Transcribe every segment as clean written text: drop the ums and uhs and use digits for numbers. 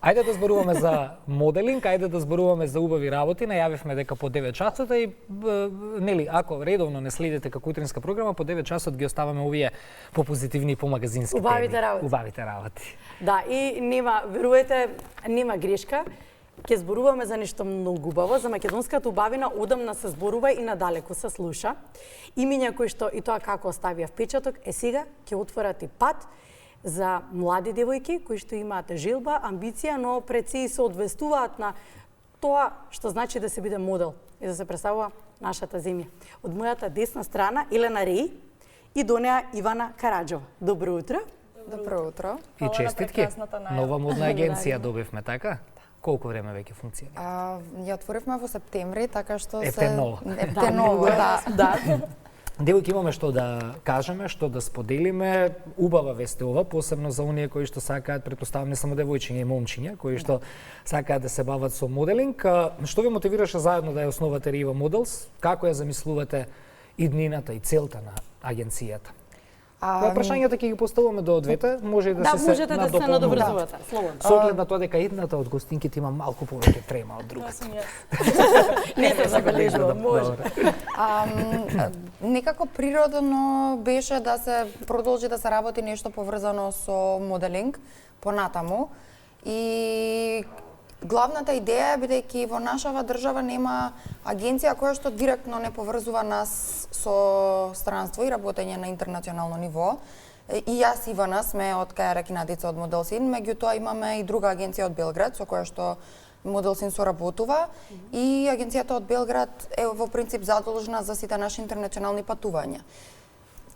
Ајде да зборуваме за моделинг, ајде да зборуваме за убави работи. Најавивме дека по 9 часот и нели ако редовно не следите како утринска програма, по 9 часот ги оставаме овие попозитивни и помагазински теми. Убавите работи. Да, и нема, верувате, нема грешка. Ќе зборуваме за нешто многу убаво, за македонската убавина одамна се зборува и надалеку се слуша. Имиња кои што и тоа како оставија впечаток, сега ќе отворат и пат за млади девојки кои што имаат желба, амбиција, но пред се и се одвестуваат на тоа што значи да се биде модел и да се представува нашата земја. Од мојата десна страна Елена Реј и до неа Ивана Караџова. Добро утро. Добро утро. И честитки. Нова модна агенција добивме, така? Колку време веќе функционира? Ја отворивме во септември, така што Ептеново, да. Девојки, имаме што да кажеме, што да споделиме. Убава вест е ова, посебно за оние кои што сакаат, претпоставам не само девојчиња и момчиња, кои што сакаат да се бават со моделинг. Што ви мотивираше заедно да ја основате Рива Моделс? Како ја замислувате иднината и целта на агенцијата? Кога прашањата ќе ги поставуваме до двете, може и да се можете да се надобрзувате, слободно. Со оглед на тоа дека едната од гостинките има малку повеќе трема од другата. Не се забележува, може. Некако природно беше да се продолжи да се работи нешто поврзано со моделинг понатаму и главната идеја е бидејќи во нашава држава нема агенција која што директно не поврзува нас со странство и работење на интернационално ниво. И јас Ивана сме од Кајара Кинадица од Моделсин, меѓутоа имаме и друга агенција од Белград со која што Моделсин соработува и агенцијата од Белград е во принцип задолжна за сите наши интернационални патувања.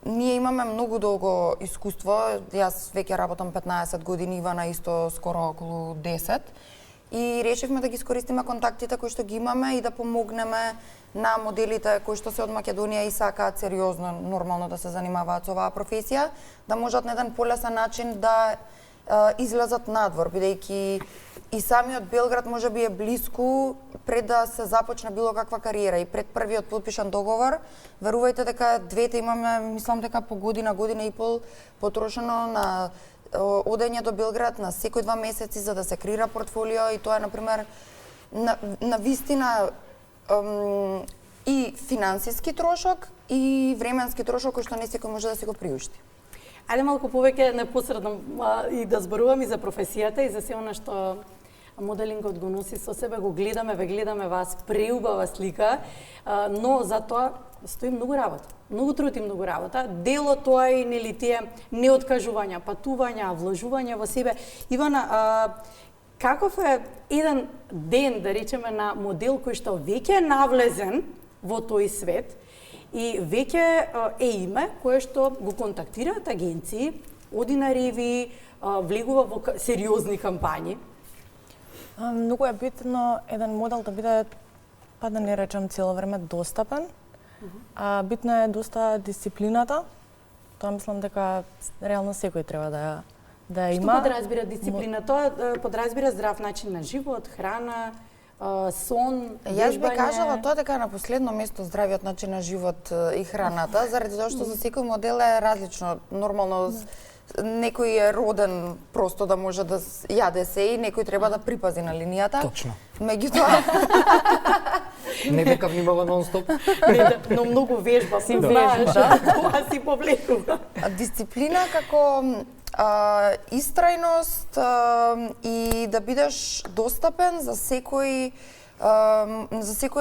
Ние имаме многу долго искуство, јас веќе работам 15 години, Ивана исто скоро околу 10. И решивме да ги искористиме контактите кои што ги имаме и да помогнеме на моделите кои што се од Македонија и сакаат сериозно, нормално да се занимаваат со оваа професија, да можат на еден полесен начин да излезат надвор, бидејќи и самиот Белград може би е блиску пред да се започне било каква кариера и пред првиот подпишан договор, верувајте дека двете имаме, мислам дека по година и пол потрошено на одење до Белград на секој 2 месеци за да се креира портфолио и тоа е, например, на вистина и финансиски трошок и временски трошок кој што не секој може да си го приушти. Ајде малку повеќе непосредно и да зборувам и за професијата и за се она што моделингот го носи со себе, го гледаме, ве гледаме вас, преубава слика, но за тоа стои многу работа. Многу труд и многу работа. Дел од тоа и нели тие неоткажувања, патувања, вложувања во себе. Ивана, каков е еден ден, да речеме, на модел кој што веќе е навлезен во тој свет и веќе е име кое што го контактираат агенции, оди на реви, влегува во сериозни кампањи? Многу е битно еден модел да биде, па да не речам цело време, достапен. Битна е доста дисциплината. Тоа мислам дека реално секој треба да ја има. Што подразбира дисциплина? Тоа подразбира здрав начин на живот, храна, сон, вежбање. Јас би кажала тоа дека на последно место здравиот начин на живот и храната, заради тоа што за секој модел е различно. Нормално некој е роден просто да може да јаде се и некој треба да припази на линијата. Точно. Меѓутоа не дека внимава нон-стоп. Но многу вежба, си знаеш, тоа си повлекува. Дисциплина како истрајност и да бидеш достапен за секој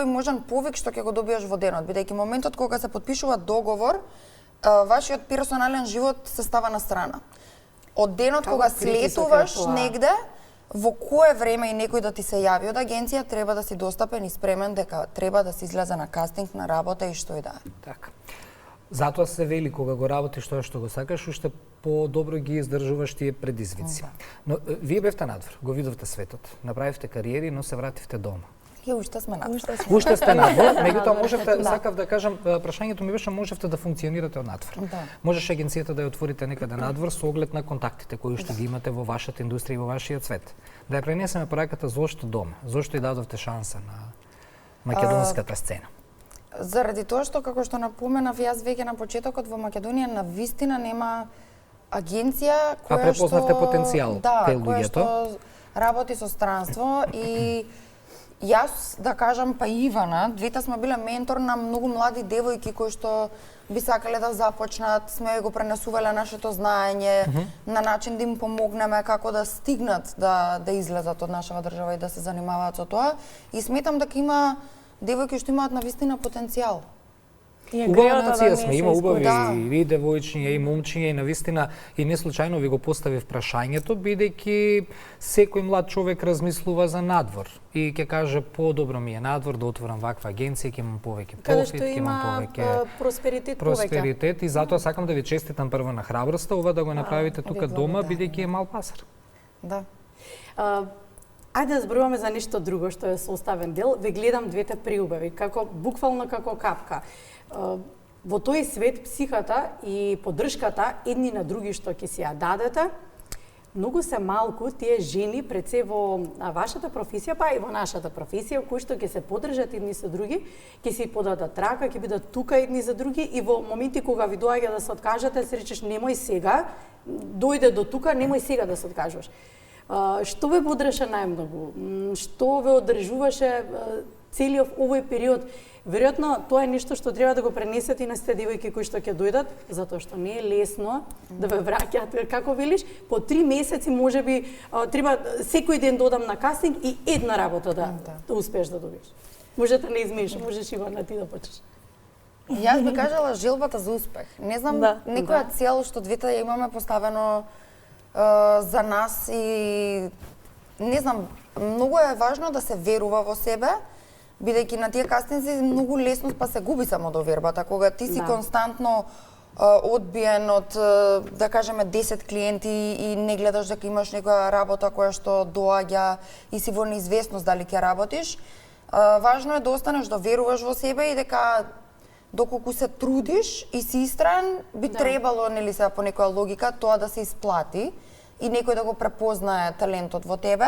можен повик што ќе го добиеш во денот, бидејќи моментот кога се подпишува договор, вашиот персонален живот се става на страна. Од денот кога слетуваш негде, во кое време и некој да ти се јави од агенција, треба да си достапен и спремен дека треба да се излезе на кастинг, на работа и што и да е. Така. Затоа се вели кога го работиш тоа што го сакаш, уште по-добро ги издржуваш тие предизвици. Но вие бевте надвор, го видовте светот, направивте кариери, но се вративте дома. Уште сме надвор. Уште сте надвор, меѓутоа можевте, сакав да кажам, прашањето ми беше можевте да функционирате од надвор. Можеше агенцијата да ја отворите некаде надвор со оглед на контактите кои што ги имате во вашата индустрија и во вашиот свет. Да ја пренесеме пораката зошто дома, зошто и дадовте шанса на македонската сцена. Заради тоа што, како што напоменав јас веќе на почетокот, во Македонија на вистина нема агенција која што... препознавте потенцијал кај луѓето? работи со странство и јас, да кажам, па Ивана, двете сме биле ментор на многу млади девојки кои што би сакале да започнат, сме го пренесувале нашето знаење на начин да им помогнеме како да стигнат да излезат од нашава држава и да се занимаваат со тоа. И сметам дека има девојки што имаат навистина потенцијал. Убава нација сме, има убави Да. и девојчиња и момчиња и навистина и не случајно ви го поставив прашањето бидејќи секој млад човек размислува за надвор и ќе каже подобро ми е надвор да отворам ваква агенција, ќе имам повеќе Каде профит, што ќе имам има повеќе просперитет повеќе. просперитет и затоа сакам да ви честитам прво на храброста ова да го направите тука дома бидејќи е мал пазар. Да. Ајде да зборуваме за нешто друго што е составен дел. Ве гледам двете приубави, како буквално како капка. Во тој свет психата и поддршката едни на други што ќе си ја дадете, многу се малку тие жени пред се во вашата професија, па и во нашата професија, кои што ќе се поддржат едни со други, ќе си подадат рака, ќе бидат тука едни за други и во моменти кога ви доаѓа да се откажете, се речеш немој сега, дојде до тука, немој сега да се откажуваш. Што ве поддржа најмногу? Што ве одржуваше целиот овој период? Веројатно тоа е нешто што треба да го пренесете и на сите девојки кои што ќе дојдат, затоа што не е лесно да ве враќаат, како велиш, по 3 месеци можеби треба секој ден да одам на кастинг и една работа да успееш да добиеш. Може да не измеш, можеш Ивана ти да почнеш. Јас би кажала желбата за успех. Не знам некоја цел што двете ја имаме поставено за нас и не знам, многу е важно да се верува во себе, бидејќи на тие кастинзи многу лесно па се губи самодовербата кога ти си константно одбиен од да кажеме 10 клиенти и не гледаш дека имаш некоја работа која што доаѓа и си во неизвестност дали ќе работиш. Важно е да останеш да веруваш во себе и дека доколку се трудиш и си истраен, би требало, нели се по некоја логика, тоа да се исплати и некој да го препознае талентот во тебе.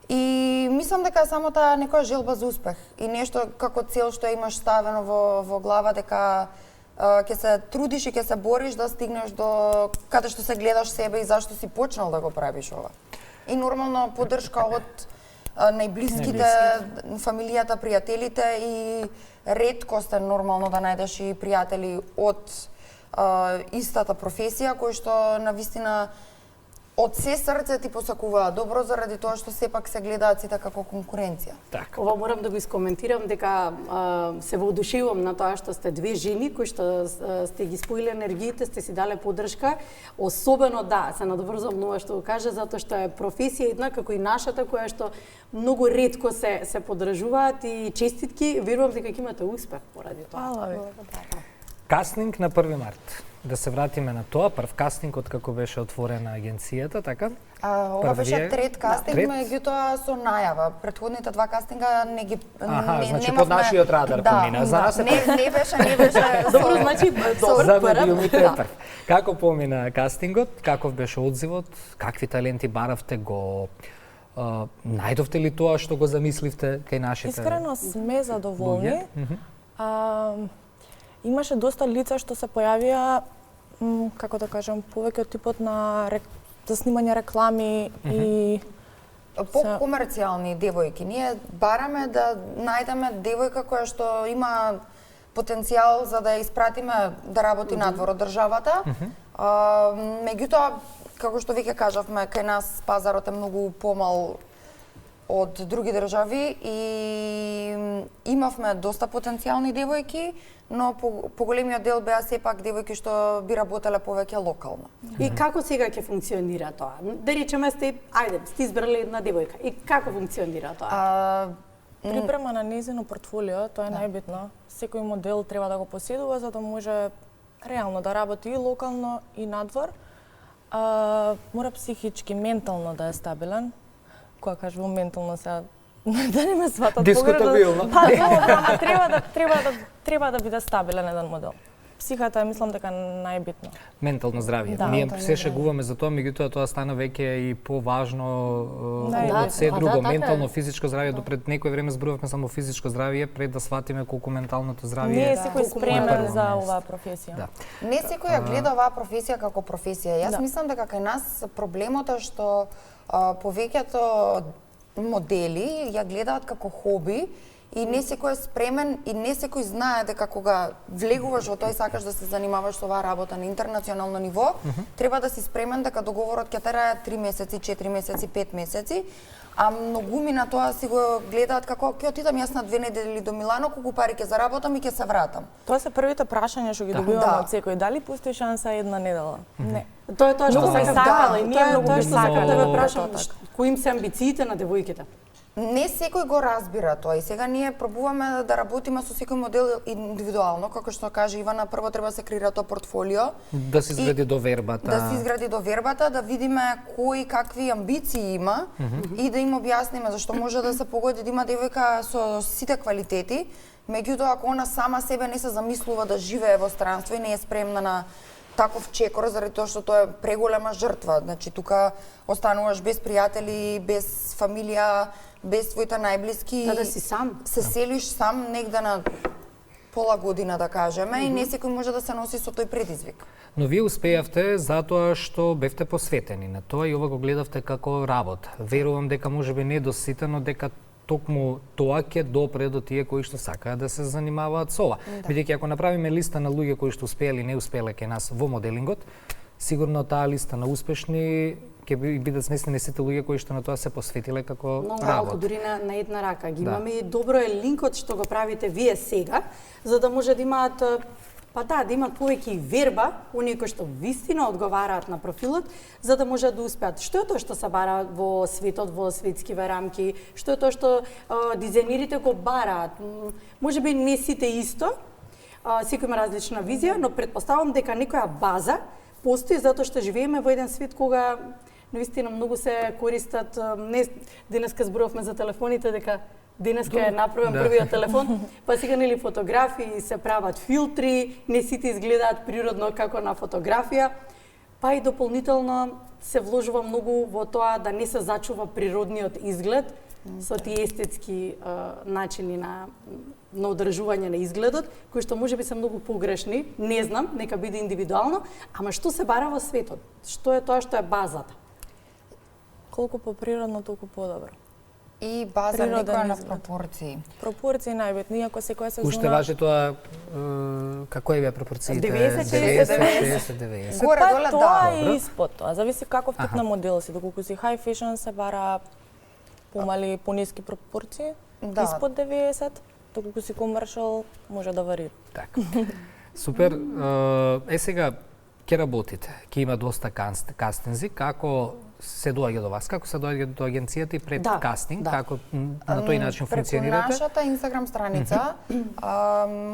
И мислам дека е само таа некоја желба за успех и нешто како цел што имаш ставено во глава дека ќе се трудиш и ќе се бориш да стигнеш до каде што се гледаш себе и зашто си почнал да го правиш ова. И нормално поддршка од најблиските, фамилијата, пријателите и реткост е нормално да најдеш и пријатели од истата професија кои што навистина од се срце ти посакуваат добро заради тоа што сепак се гледаат сите како конкуренција. Така. Ова морам да го искоментирам дека се воодушевувам на тоа што сте две жени кои што сте ги споиле енергиите, сте си дале поддршка, особено се надоврзувам на ова што го кажа затоа што е професија една како и нашата која што многу ретко се поддржуваат и честитки, верувам дека ќе имате успех поради тоа. Фала ви. Кастинг на 1 март. Да се вратиме на тоа, прв кастинг од како беше отворена агенцијата, така? Ова беше трет кастинг, меѓутоа со најава. Претходните 2 кастинга не ги значи под нашиот радар помина. За нас не беше. Добро, значи за медиумите прв. Како помина кастингот? Каков беше одзивот? Какви таленти баравте? Го најдовте ли тоа што го замисливте кај нашите? Искрено сме задоволни. Имаше доста лица што се појавија, како да кажам, повеќе од типот на за снимање реклами и по-комерцијални девојки. Ние бараме да најдеме девојка која што има потенцијал за да ја испратиме да работи надвор од државата. Меѓутоа, како што веќе кажавме, кај нас пазарот е многу помал од други држави и имавме доста потенцијални девојки, но поголемиот дел беа сепак девојки што би работеле повеќе локално. И како сега ќе функционира тоа? Да речеме сте избрале една девојка. И како функционира тоа? Припрема на нејзино портфолио, тоа е најбитно. Секој модел треба да го поседува за да може реално да работи и локално и надвор. Мора психички, ментално да е стабилен. Кога кажувам ментално сега, да не ме сватат дискутабилно. Треба да биде стабилен еден модел. психата е, мислам дека најбитно. Ментално здравје. Да, Ние ментално се здравје. шегуваме за тоа, меѓутоа тоа стана веќе и поважно Да, од се па друго. да, така е. Ментално, физичко здравје, допред некој време зборувавме само физичко здравје, пред да сватиме колку менталното здравје Не е Да. секој Колку спремен мора за да оваа професија. Да. Не секој ја гледа оваа професија како професија. Јас Да. мислам дека кај нас проблемот е што повеќето модели ја гледаат како хоби и не секој е спремен и не секој знае дека кога влегуваш во тоа и сакаш да се занимаваш со оваа работа на интернационално ниво, треба да си спремен дека договорот ќе трае 3 месеци, 4 месеци, 5 месеци, а многуми на тоа си го гледаат како ќе отидам јас на 2 недели до Милано, колку пари ќе заработам и ќе се вратам. Тоа се првите прашања што ги Да. добиваме Да. од секој. Дали постои шанса една недела? Не. Тоа е тоа што Многу би сакам сакала и ние тоа е многу тоа би што сакам да сакала. ве прашам, Тоа така. кои им се амбициите на девојките? Не секој го разбира тоа и сега ние пробуваме да работиме со секој модел индивидуално, како што каже Ивана, прво треба да се креира тоа портфолио, Да се изгради довербата. да се изгради довербата, да видиме кој какви амбиции има и да им објасниме зашто може да се погоди да има девојка со сите квалитети, меѓутоа ако она сама себе не се замислува да живее во странство и не е спремна на таков чекор заради тоа што тоа е преголема жртва. Значи тука остануваш без пријатели, без фамилија, без твоите најблиски. Да си сам. Се селиш сам негде на пола година да кажеме и не секој може да се носи со тој предизвик. Но вие успеавте затоа што бевте посветени на тоа и ова го гледавте како работа. Верувам дека можеби не до сите, но дека токму тоа ќе допре до тие кои што сакаат да се занимаваат со ова. Бидејќи ако направиме листа на луѓе кои што успеале и не успеале кај нас во моделингот, сигурно таа листа на успешни ќе бидат сместени сите луѓе кои што на тоа се посветиле како Многу малку, работа. дури на една рака. Ги Да. имаме и добро е линкот што го правите вие сега, за да може да имаат да имаат повеќе верба, оние кои што вистина одговараат на профилот, за да можат да успеат. Што е тоа што се бара во светот, во светскиве рамки? Што е тоа што дизајнерите го бараат? Можеби не сите исто, секој има различна визија, но претпоставам дека некоја база постои затоа што живееме во еден свет кога навистина многу се користат, не денеска зборувавме за телефоните дека денеска е направен првиот телефон, па сега нели фотографии се прават филтри, не сите изгледаат природно како на фотографија, па и дополнително се вложува многу во тоа да не се зачува природниот изглед со тие естетски начини на одржување на изгледот, кои што можеби се многу погрешни, не знам, нека биде индивидуално, ама што се бара во светот? Што е тоа што е базата? Колку поприродно, толку подобро. И база Природен некоја на изглед. пропорции. Пропорции најбитни, иако секоја сезона... Уште важи тоа како е беа пропорциите? 90-60-90. Горе Па доле, тоа да. и испод тоа. Зависи каков тип на модел си. Доколку си high fashion се бара помали, пониски пропорции, Да. испод 90, доколку си commercial може да варира. Така. Супер. Сега ќе работите. Ќе има доста кастинзи. Како се доаѓа до вас? Како се доаѓа до агенцијата и пред Да, кастинг? да. Како на тој начин функционирате? Преку нашата Инстаграм страница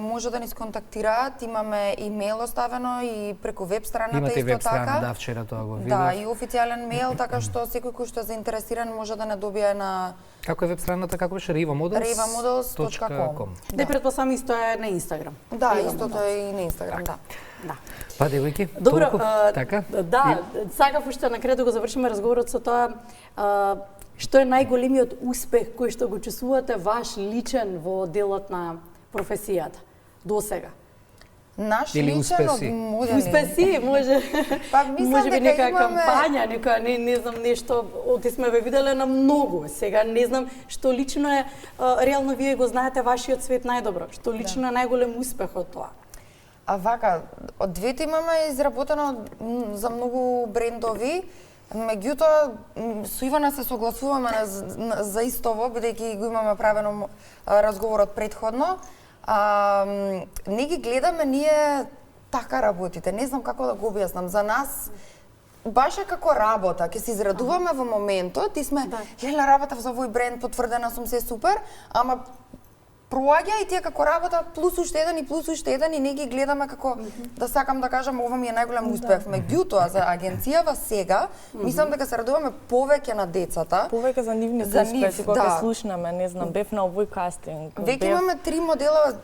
може да ни сконтактираат, имаме имејл оставено и преку веб страната Имате исто веб страна, така. да, вчера тоа го видов. Да, и официјален мејл, така што секој кој што е заинтересиран може да не добие на Како е веб страната, како беше rivamodels.com. Да, претпоставам исто е на Инстаграм. Да, истото е и на Инстаграм, да. Да. Па девојки, Добро, толку, така? да, сакав уште на крај да го завршиме разговорот со тоа што е најголемиот успех кој што го чувствувате ваш личен во делот на професијата до сега? Наш Или личен успеси? од моделинг. Успеси, може. Па, мислам може би дека некоја имаме- кампања, некоја не знам нешто, оти сме ве виделе на многу. Сега не знам што лично е реално вие го знаете вашиот свет најдобро. Што лично е најголем успех од тоа? А вака, од двете имаме изработено за многу брендови, меѓутоа со Ивана се согласуваме за истово, бидејќи го имаме правено разговорот предходно. Не ги гледаме ние така работите, не знам како да го објаснам. За нас баш е како работа, ќе се израдуваме во моментот и сме, леле, работев за овој бренд, потврдена сум, се супер, ама проаѓа и тие како работа плюс уште еден и не ги гледаме како да сакам да кажам ова ми е најголем успех. Меѓутоа за агенцијава сега мислам дека се радуваме повеќе на децата. Повеќе за нивните успеси кога ќе слушнаме, не знам, бев на овој кастинг. Веќе имаме 3 модела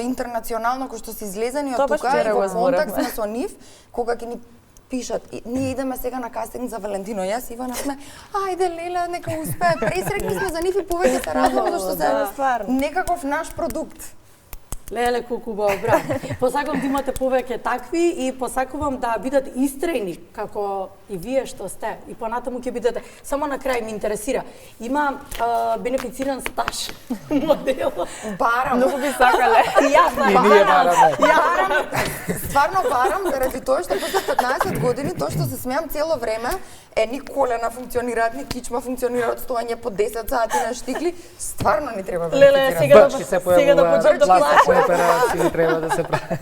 интернационално кои што се излезени од тука и во контакт сме со нив кога ќе ни пишат, ние идеме сега на кастинг за Валентино, јас Ивана сме, ајде Леле, нека успее, пресрекни сме за нив и повеќе се радуваме што се некаков наш продукт. Леле, колку убаво, браво. Посакувам да имате повеќе такви и посакувам да бидат истрени, како и вие што сте. И понатаму ќе бидете. Само на крај ме интересира. Има бенефициран стаж модел. Барам. Многу би сакале. И јас барам. Стварно барам, заради тоа што после 15 години, тоа што се смеам цело време, ни колена функционираат, ни кичма функционираат, стоење по 10 сати на штикли, стварно ни треба Леле, сега да почнам да плачам. Операции треба да се прави.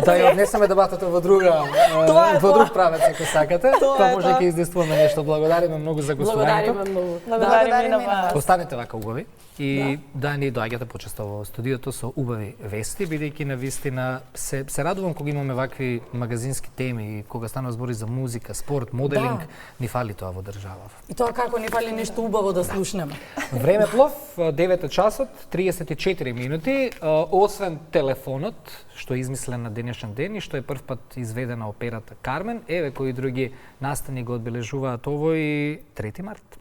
Да ја однесеме дебатата во друг правец ако сакате. Тоа може ќе издействуваме нешто. Благодариме многу за гостувањето. Благодариме многу. Благодариме на вас. Останете вака убави и да ни доаѓате почесто во студиото со убави вести, бидејќи навистина се радувам кога имаме вакви магазински теми и кога станува збори за музика, спорт, моделинг, ни фали тоа во држава. И тоа како ни фали нешто убаво да слушнеме. Времеплов, 9 часот, 34 минути, освен телефонот, што е измислен на денешен ден и што е прв пат изведена операта Кармен, еве кои други настани го одбележуваат овој 3 март.